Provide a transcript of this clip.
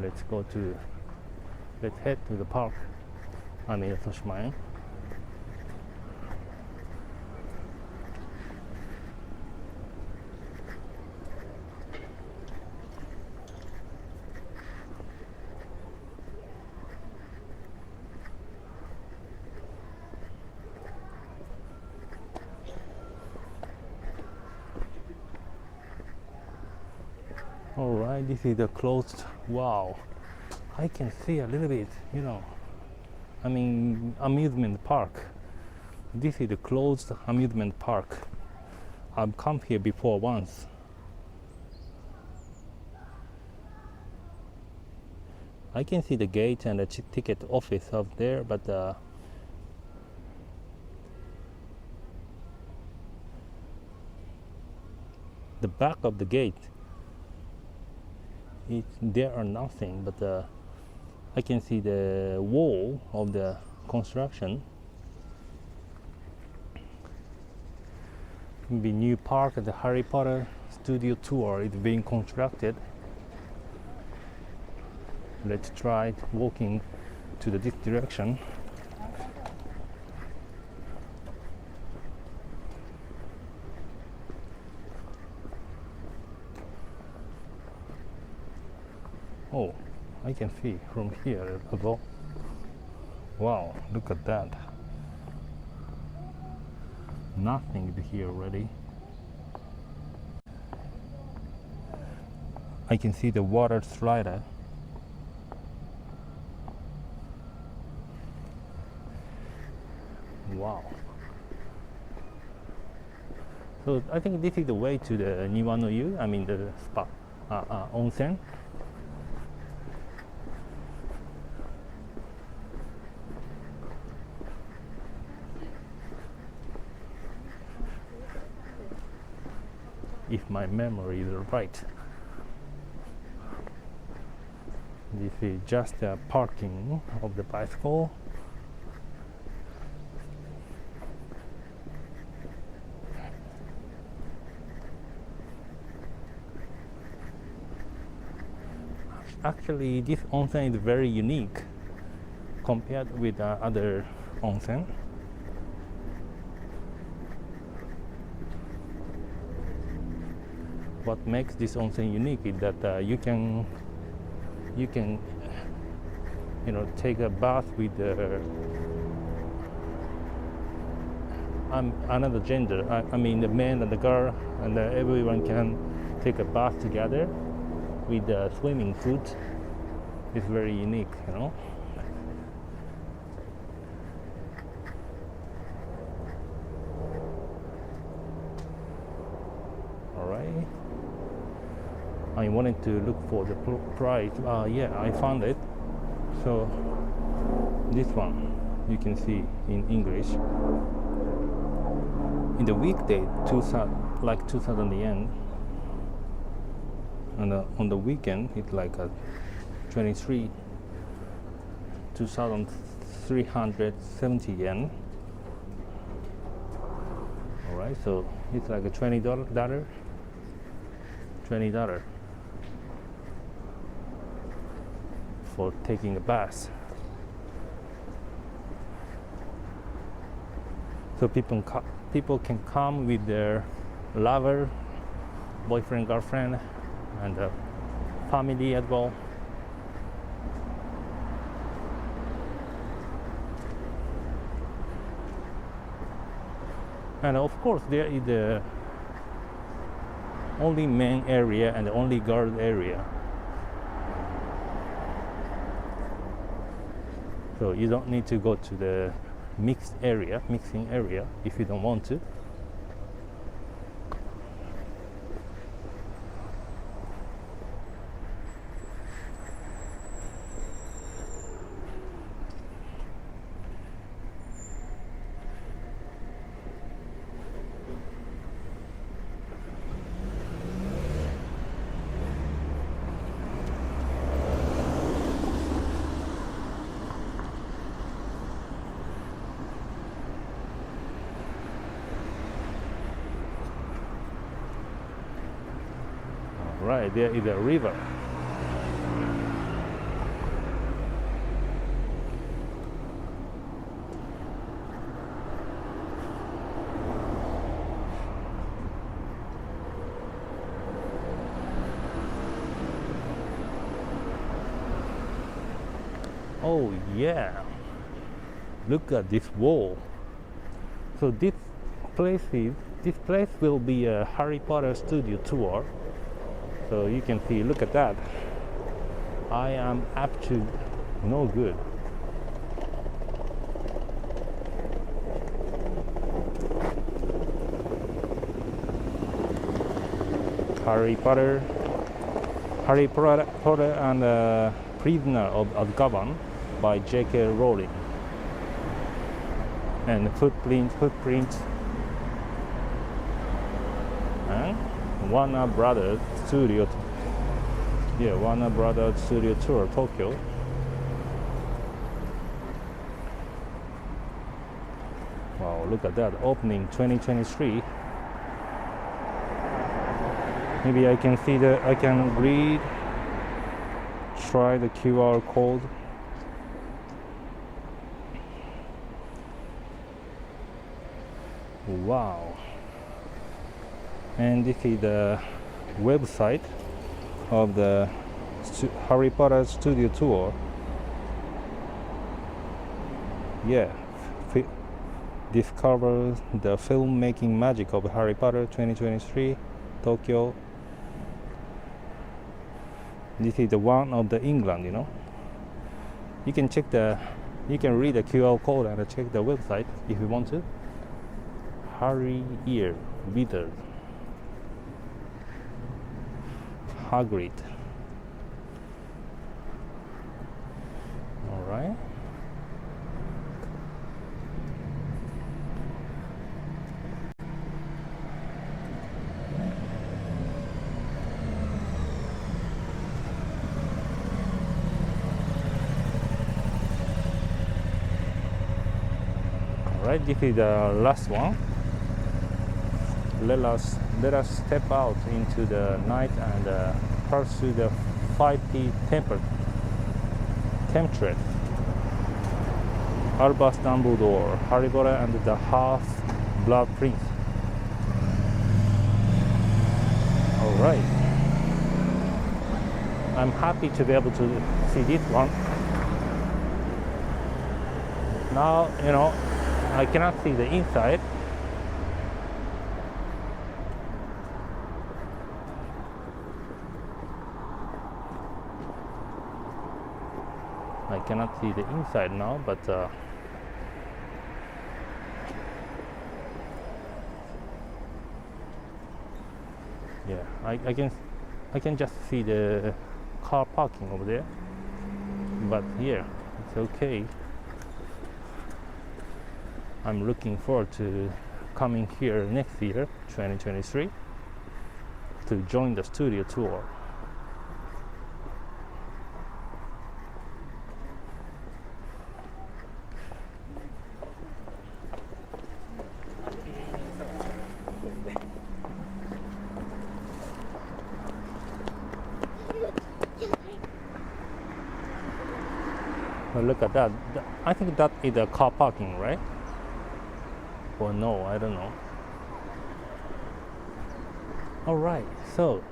let's head to the park. I mean Toshimaen. Alright, this is the closed, wow, I can see a little bit, I mean amusement park. This is the closed amusement park. I've come here before once. I can see the gate and the ticket office out there, but the back of the gate, there are nothing, but I can see the wall of the construction. The new park at the Harry Potter studio tour is being constructed. Let's try walking to this direction. Oh, I can see from here as well. Wow, look at that. Nothing is here already. I can see the water slider. Wow. So I think this is the way to the Nerima no Yu, I mean the spa, onsen. If my memory is right. This is just a parking of the bicycle. Actually, this onsen is very unique compared with other onsen. What makes this onsen unique is that you can take a bath with another gender. I mean the man and the girl, and everyone can take a bath together with a swimming suit. It's very unique, Alright. I wanted to look for the price. Yeah, I found it. So this one you can see in English. In the weekday, 2,000 yen, and on the weekend it's like 2,370 yen. All right, so it's like a $20 for taking a bath. So people can come with their lover, boyfriend, girlfriend, and family as well. And of course there is the only men area and the only girl area. So you don't need to go to the mixing area if you don't want to. Right, there is a river. Oh yeah, look at this wall. So this place will be a Harry Potter studio tour. So you can see, look at that. I am up to no good. Harry Potter and Prisoner of Azkaban by J.K. Rowling. And footprint. And Warner Brothers Studio. Yeah, Warner Brothers Studio Tour, Tokyo. Wow, look at that, opening 2023. Maybe I can read, try the QR code. Wow. And this is the website of the Harry Potter Studio Tour. Yeah, discover the filmmaking magic of Harry Potter 2023, Tokyo. This is the one of the England, you know. You can read the QR code and check the website if you want to. Harry Ear Wizard. Hagrid. All right. All right. This is the last one. Let us step out into the night and pursue the 5P temptress. Albus Dumbledore, Harry Potter and the Half-Blood Prince. Alright. I'm happy to be able to see this one. Now, you know, I cannot see the inside. I cannot see the inside now, but yeah, I can just see the car parking over there. But yeah, it's okay. I'm looking forward to coming here next year, 2023, to join the studio tour. Well, look at that. I think that is a car parking, right? Or no, I don't know. All right, so